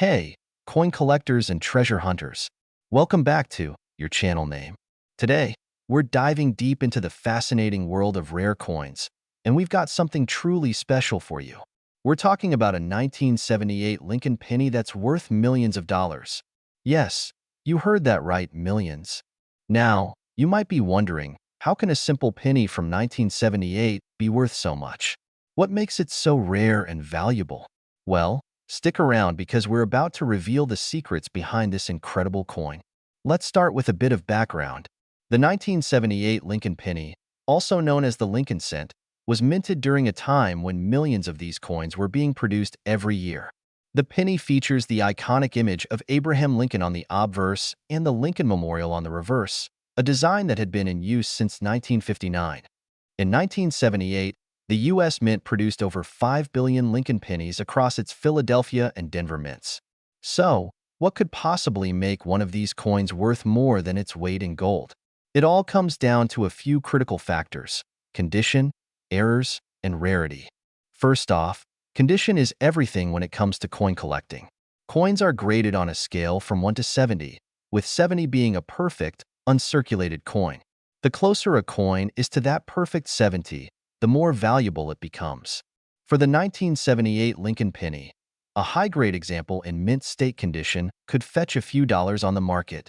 Hey, coin collectors and treasure hunters. Welcome back to your channel name. Today, we're diving deep into the fascinating world of rare coins, and we've got something truly special for you. We're talking about a 1978 Lincoln penny that's worth millions of dollars. Yes, you heard that right, millions. Now, you might be wondering, how can a simple penny from 1978 be worth so much? What makes it so rare and valuable? Well, stick around because we're about to reveal the secrets behind this incredible coin. Let's start with a bit of background. The 1978 Lincoln penny, also known as the Lincoln cent, was minted during a time when millions of these coins were being produced every year. The penny features the iconic image of Abraham Lincoln on the obverse and the Lincoln Memorial on the reverse, a design that had been in use since 1959. In 1978, the U.S. Mint produced over 5 billion Lincoln pennies across its Philadelphia and Denver mints. So, what could possibly make one of these coins worth more than its weight in gold? It all comes down to a few critical factors: condition, errors, and rarity. First off, condition is everything when it comes to coin collecting. Coins are graded on a scale from 1 to 70, with 70 being a perfect, uncirculated coin. The closer a coin is to that perfect 70, the more valuable it becomes. For the 1978 Lincoln penny, a high-grade example in mint state condition could fetch a few dollars on the market.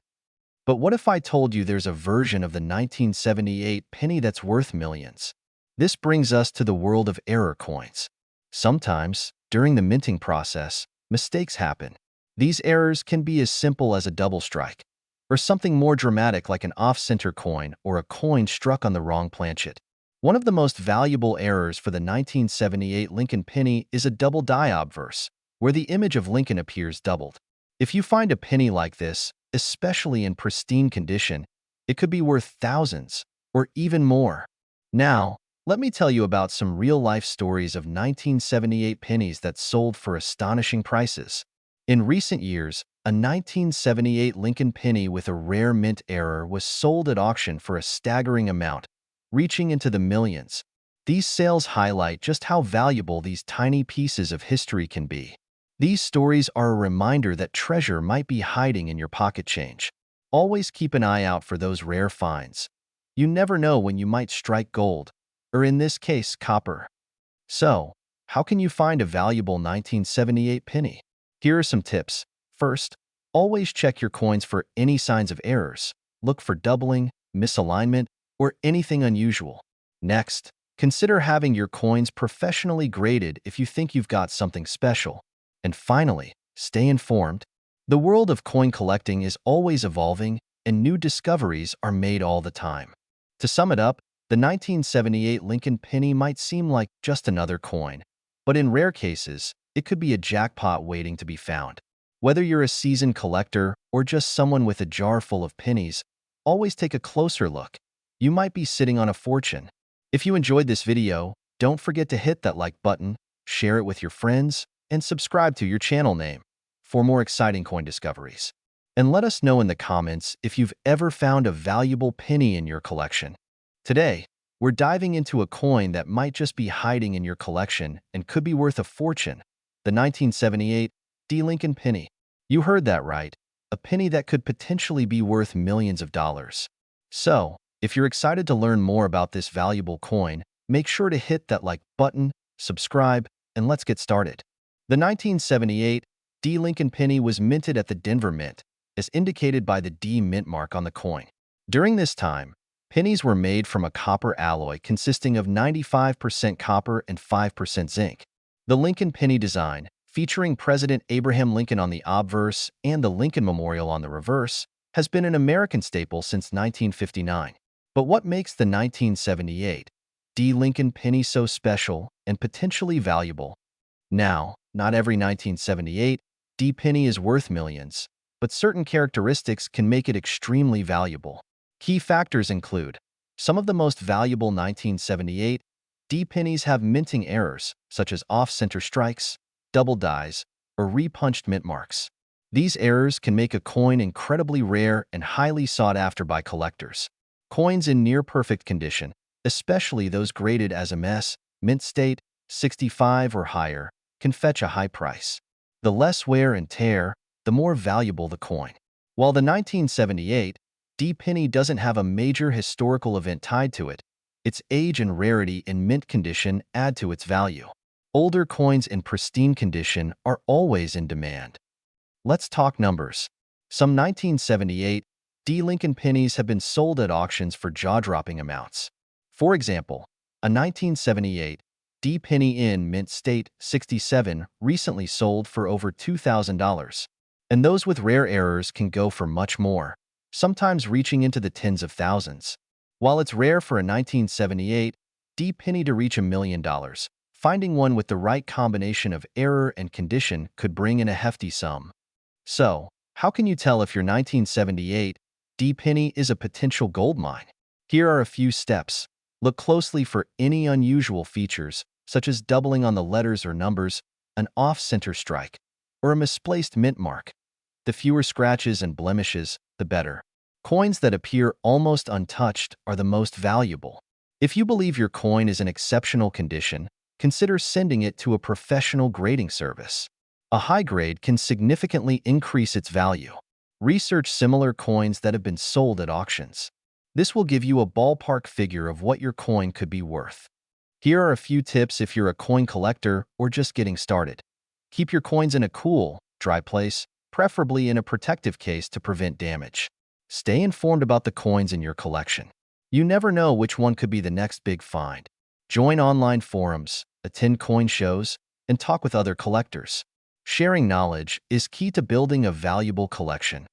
But what if I told you there's a version of the 1978 penny that's worth millions? This brings us to the world of error coins. Sometimes, during the minting process, mistakes happen. These errors can be as simple as a double strike, or something more dramatic like an off-center coin or a coin struck on the wrong planchet. One of the most valuable errors for the 1978 Lincoln penny is a double die obverse, where the image of Lincoln appears doubled. If you find a penny like this, especially in pristine condition, it could be worth thousands or even more. Now, let me tell you about some real-life stories of 1978 pennies that sold for astonishing prices. In recent years, a 1978 Lincoln penny with a rare mint error was sold at auction for a staggering amount, reaching into the millions. These sales highlight just how valuable these tiny pieces of history can be. These stories are a reminder that treasure might be hiding in your pocket change. Always keep an eye out for those rare finds. You never know when you might strike gold, or in this case, copper. So, how can you find a valuable 1978 penny? Here are some tips. First, always check your coins for any signs of errors. Look for doubling, misalignment, or anything unusual. Next, consider having your coins professionally graded if you think you've got something special. And finally, stay informed. The world of coin collecting is always evolving, and new discoveries are made all the time. To sum it up, the 1978 Lincoln penny might seem like just another coin, but in rare cases, it could be a jackpot waiting to be found. Whether you're a seasoned collector or just someone with a jar full of pennies, always take a closer look. You might be sitting on a fortune. If you enjoyed this video, don't forget to hit that like button, share it with your friends, and subscribe to your channel name for more exciting coin discoveries. And let us know in the comments if you've ever found a valuable penny in your collection. Today, we're diving into a coin that might just be hiding in your collection and could be worth a fortune: the 1978 Lincoln penny. You heard that right, a penny that could potentially be worth millions of dollars. So, if you're excited to learn more about this valuable coin, make sure to hit that like button, subscribe, and let's get started. The 1978 Lincoln penny was minted at the Denver Mint, as indicated by the D mint mark on the coin. During this time, pennies were made from a copper alloy consisting of 95% copper and 5% zinc. The Lincoln penny design, featuring President Abraham Lincoln on the obverse and the Lincoln Memorial on the reverse, has been an American staple since 1959. But what makes the 1978 Lincoln penny so special and potentially valuable? Now, not every 1978 penny is worth millions, but certain characteristics can make it extremely valuable. Key factors include: some of the most valuable 1978 pennies have minting errors, such as off-center strikes, double dies, or repunched mint marks. These errors can make a coin incredibly rare and highly sought after by collectors. Coins in near-perfect condition, especially those graded as MS, mint state, 65 or higher, can fetch a high price. The less wear and tear, the more valuable the coin. While the 1978 D penny doesn't have a major historical event tied to it, its age and rarity in mint condition add to its value. Older coins in pristine condition are always in demand. Let's talk numbers. Some 1978 D Lincoln pennies have been sold at auctions for jaw-dropping amounts. For example, a 1978 D penny in mint state 67 recently sold for over $2,000. And those with rare errors can go for much more, sometimes reaching into the tens of thousands. While it's rare for a 1978 D penny to reach $1 million, finding one with the right combination of error and condition could bring in a hefty sum. So, how can you tell if your 1978 D penny is a potential gold mine? Here are a few steps. Look closely for any unusual features, such as doubling on the letters or numbers, an off-center strike, or a misplaced mint mark. The fewer scratches and blemishes, the better. Coins that appear almost untouched are the most valuable. If you believe your coin is in exceptional condition, consider sending it to a professional grading service. A high grade can significantly increase its value. Research similar coins that have been sold at auctions. This will give you a ballpark figure of what your coin could be worth. Here are a few tips if you're a coin collector or just getting started. Keep your coins in a cool, dry place, preferably in a protective case to prevent damage. Stay informed about the coins in your collection. You never know which one could be the next big find. Join online forums, attend coin shows, and talk with other collectors. Sharing knowledge is key to building a valuable collection.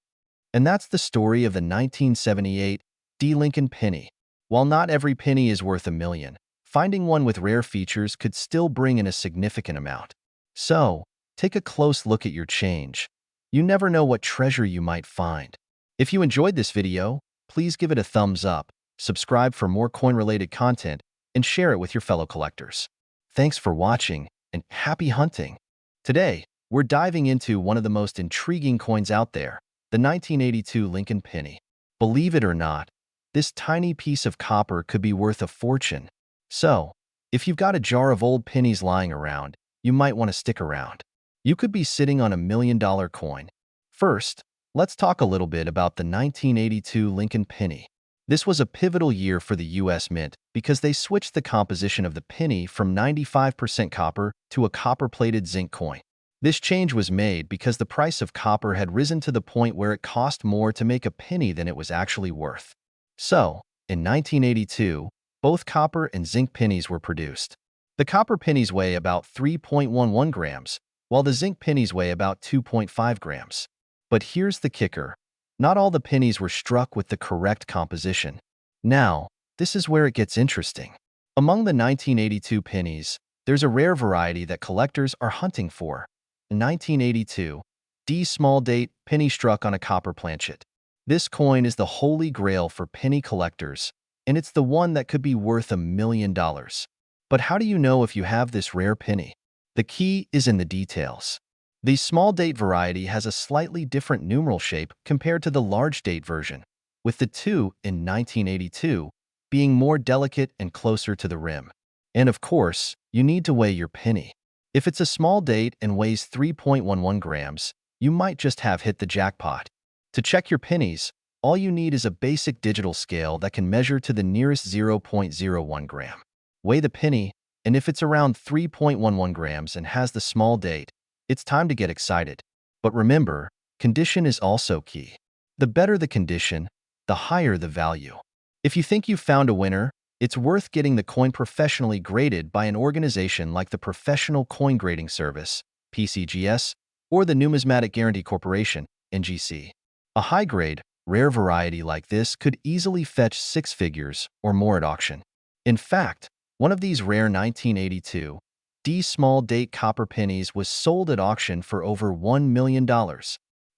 And that's the story of the 1978 D Lincoln penny. While not every penny is worth $1 million, finding one with rare features could still bring in a significant amount. So, take a close look at your change. You never know what treasure you might find. If you enjoyed this video, please give it a thumbs up, subscribe for more coin-related content, and share it with your fellow collectors. Thanks for watching, and happy hunting! Today, we're diving into one of the most intriguing coins out there, the 1982 Lincoln penny. Believe it or not, this tiny piece of copper could be worth a fortune. So, if you've got a jar of old pennies lying around, you might want to stick around. You could be sitting on $1 million coin. First, let's talk a little bit about the 1982 Lincoln penny. This was a pivotal year for the U.S. Mint because they switched the composition of the penny from 95% copper to a copper-plated zinc coin. This change was made because the price of copper had risen to the point where it cost more to make a penny than it was actually worth. So, in 1982, both copper and zinc pennies were produced. The copper pennies weigh about 3.11 grams, while the zinc pennies weigh about 2.5 grams. But here's the kicker. Not all the pennies were struck with the correct composition. Now, this is where it gets interesting. Among the 1982 pennies, there's a rare variety that collectors are hunting for. In 1982, D small date penny struck on a copper planchet. This coin is the holy grail for penny collectors, and it's the one that could be worth $1 million. But how do you know if you have this rare penny? The key is in the details. The small date variety has a slightly different numeral shape compared to the large date version, with the 2 in 1982 being more delicate and closer to the rim. And of course, you need to weigh your penny. If it's a small date and weighs 3.11 grams, you might just have hit the jackpot. To check your pennies, all you need is a basic digital scale that can measure to the nearest 0.01 gram. Weigh the penny, and if it's around 3.11 grams and has the small date, it's time to get excited. But remember, condition is also key. The better the condition, the higher the value. If you think you've found a winner, it's worth getting the coin professionally graded by an organization like the Professional Coin Grading Service, PCGS, or the Numismatic Guarantee Corporation, NGC. A high-grade, rare variety like this could easily fetch 6 figures or more at auction. In fact, one of these rare 1982 D small date copper pennies was sold at auction for over $1 million.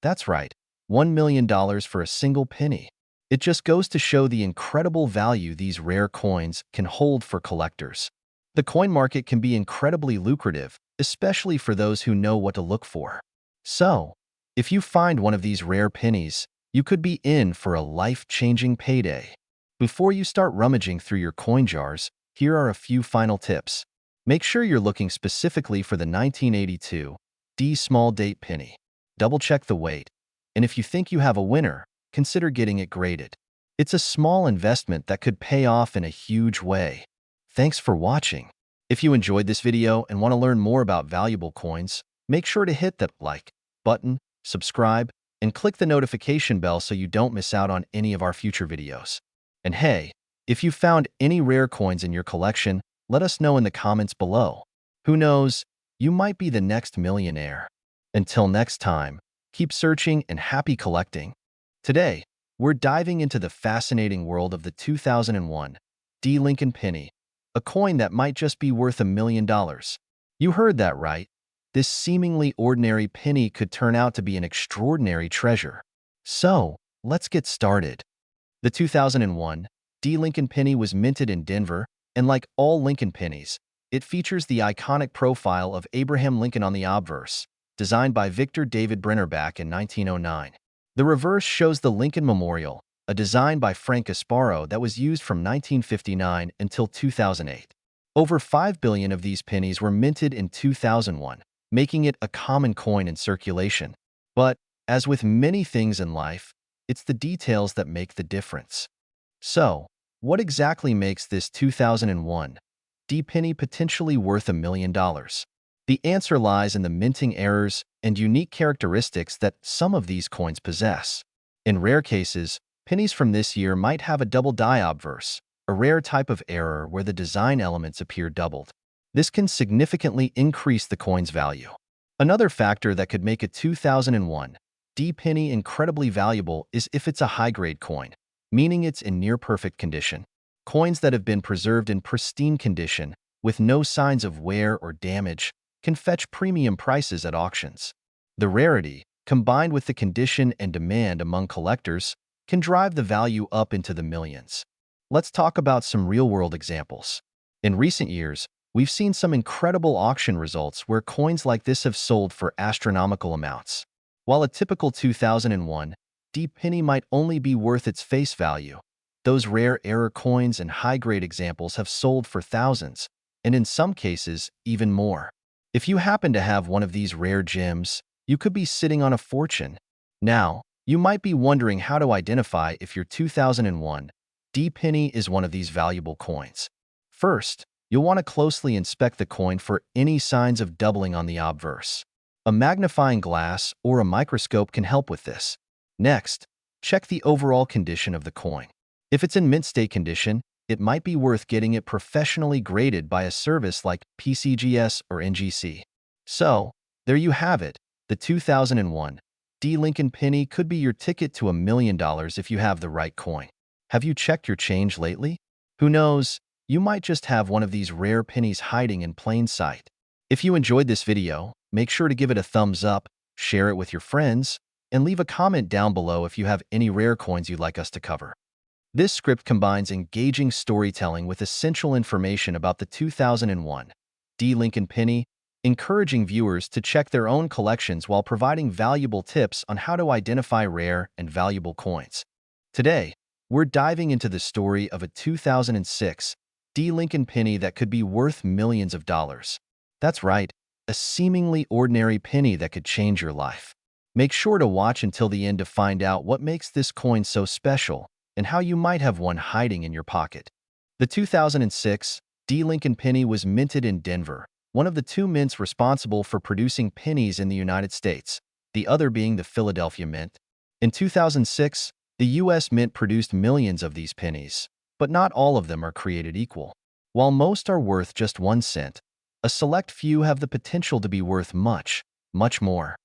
That's right, $1 million for a single penny. It just goes to show the incredible value these rare coins can hold for collectors. The coin market can be incredibly lucrative, especially for those who know what to look for. So, if you find one of these rare pennies, you could be in for a life-changing payday. Before you start rummaging through your coin jars, here are a few final tips. Make sure you're looking specifically for the 1982 D small date penny. Double-check the weight. And if you think you have a winner, consider getting it graded. It's a small investment that could pay off in a huge way. Thanks for watching. If you enjoyed this video and want to learn more about valuable coins, make sure to hit that like button, subscribe, and click the notification bell so you don't miss out on any of our future videos. And hey, if you found any rare coins in your collection, let us know in the comments below. Who knows, you might be the next millionaire. Until next time, keep searching and happy collecting. Today, we're diving into the fascinating world of the 2001 D. Lincoln penny, a coin that might just be worth $1 million. You heard that right. This seemingly ordinary penny could turn out to be an extraordinary treasure. So, let's get started. The 2001 D. Lincoln penny was minted in Denver, and like all Lincoln pennies, it features the iconic profile of Abraham Lincoln on the obverse, designed by Victor David Brennerbach in 1909. The reverse shows the Lincoln Memorial, a design by Frank Gasparo that was used from 1959 until 2008. Over 5 billion of these pennies were minted in 2001, making it a common coin in circulation. But, as with many things in life, it's the details that make the difference. So, what exactly makes this 2001 D penny potentially worth $1 million? The answer lies in the minting errors and unique characteristics that some of these coins possess. In rare cases, pennies from this year might have a double die obverse, a rare type of error where the design elements appear doubled. This can significantly increase the coin's value. Another factor that could make a 2001 D penny incredibly valuable is if it's a high-grade coin, meaning it's in near-perfect condition. Coins that have been preserved in pristine condition, with no signs of wear or damage, can fetch premium prices at auctions. The rarity, combined with the condition and demand among collectors, can drive the value up into the millions. Let's talk about some real-world examples. In recent years, we've seen some incredible auction results where coins like this have sold for astronomical amounts. While a typical 2001 D penny might only be worth its face value, those rare error coins and high-grade examples have sold for thousands, and in some cases, even more. If you happen to have one of these rare gems, you could be sitting on a fortune. Now, you might be wondering how to identify if your 2001 D penny is one of these valuable coins. First, you'll want to closely inspect the coin for any signs of doubling on the obverse. A magnifying glass or a microscope can help with this. Next, check the overall condition of the coin. If it's in mint state condition, it might be worth getting it professionally graded by a service like PCGS or NGC. So, there you have it. The 2001 D. Lincoln penny could be your ticket to $1 million if you have the right coin. Have you checked your change lately? Who knows, you might just have one of these rare pennies hiding in plain sight. If you enjoyed this video, make sure to give it a thumbs up, share it with your friends, and leave a comment down below if you have any rare coins you'd like us to cover. This script combines engaging storytelling with essential information about the 2001 D. Lincoln penny, encouraging viewers to check their own collections while providing valuable tips on how to identify rare and valuable coins. Today, we're diving into the story of a 2006 D. Lincoln penny that could be worth millions of dollars. That's right, a seemingly ordinary penny that could change your life. Make sure to watch until the end to find out what makes this coin so special and how you might have one hiding in your pocket. The 2006 D. Lincoln penny was minted in Denver, one of the two mints responsible for producing pennies in the United States, the other being the Philadelphia Mint. In 2006, the U.S. Mint produced millions of these pennies, but not all of them are created equal. While most are worth just 1 cent, a select few have the potential to be worth much, much more.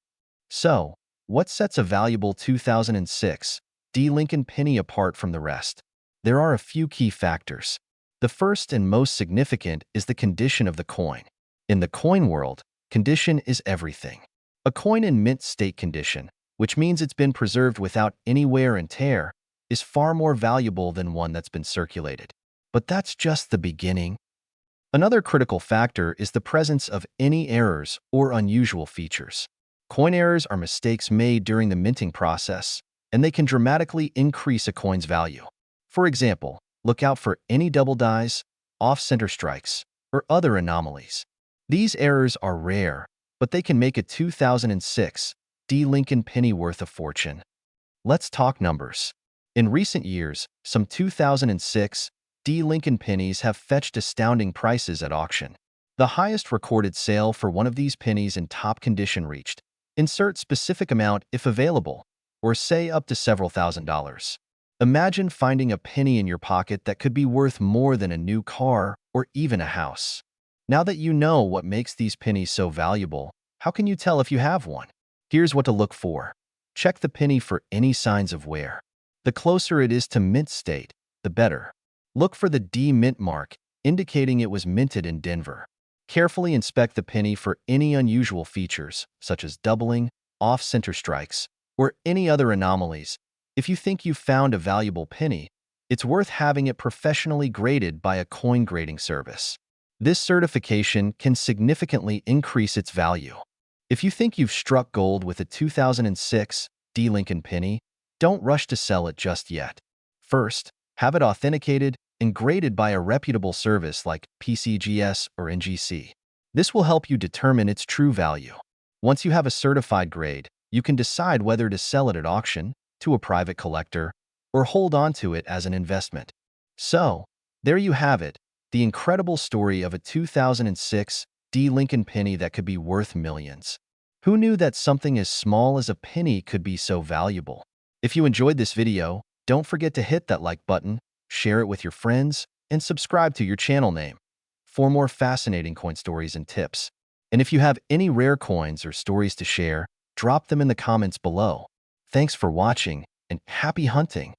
So, what sets a valuable 2006 D. Lincoln penny apart from the rest? There are a few key factors. The first and most significant is the condition of the coin. In the coin world, condition is everything. A coin in mint state condition, which means it's been preserved without any wear and tear, is far more valuable than one that's been circulated. But that's just the beginning. Another critical factor is the presence of any errors or unusual features. Coin errors are mistakes made during the minting process, and they can dramatically increase a coin's value. For example, look out for any double dies, off-center strikes, or other anomalies. These errors are rare, but they can make a 2006 D. Lincoln penny worth a fortune. Let's talk numbers. In recent years, some 2006 D. Lincoln pennies have fetched astounding prices at auction. The highest recorded sale for one of these pennies in top condition reached, insert specific amount if available, or say up to several $1,000s. Imagine finding a penny in your pocket that could be worth more than a new car or even a house. Now that you know what makes these pennies so valuable, how can you tell if you have one? Here's what to look for. Check the penny for any signs of wear. The closer it is to mint state, the better. Look for the D mint mark, indicating it was minted in Denver. Carefully inspect the penny for any unusual features, such as doubling, off-center strikes, or any other anomalies. If you think you've found a valuable penny, it's worth having it professionally graded by a coin grading service. This certification can significantly increase its value. If you think you've struck gold with a 2006 D. Lincoln penny, don't rush to sell it just yet. First, have it authenticated and graded by a reputable service like PCGS or NGC. This will help you determine its true value. Once you have a certified grade, you can decide whether to sell it at auction, to a private collector, or hold on to it as an investment. So, there you have it, the incredible story of a 2006 D. Lincoln penny that could be worth millions. Who knew that something as small as a penny could be so valuable? If you enjoyed this video, don't forget to hit that like button, share it with your friends, and subscribe to your channel name for more fascinating coin stories and tips. And if you have any rare coins or stories to share, drop them in the comments below. Thanks for watching, and happy hunting!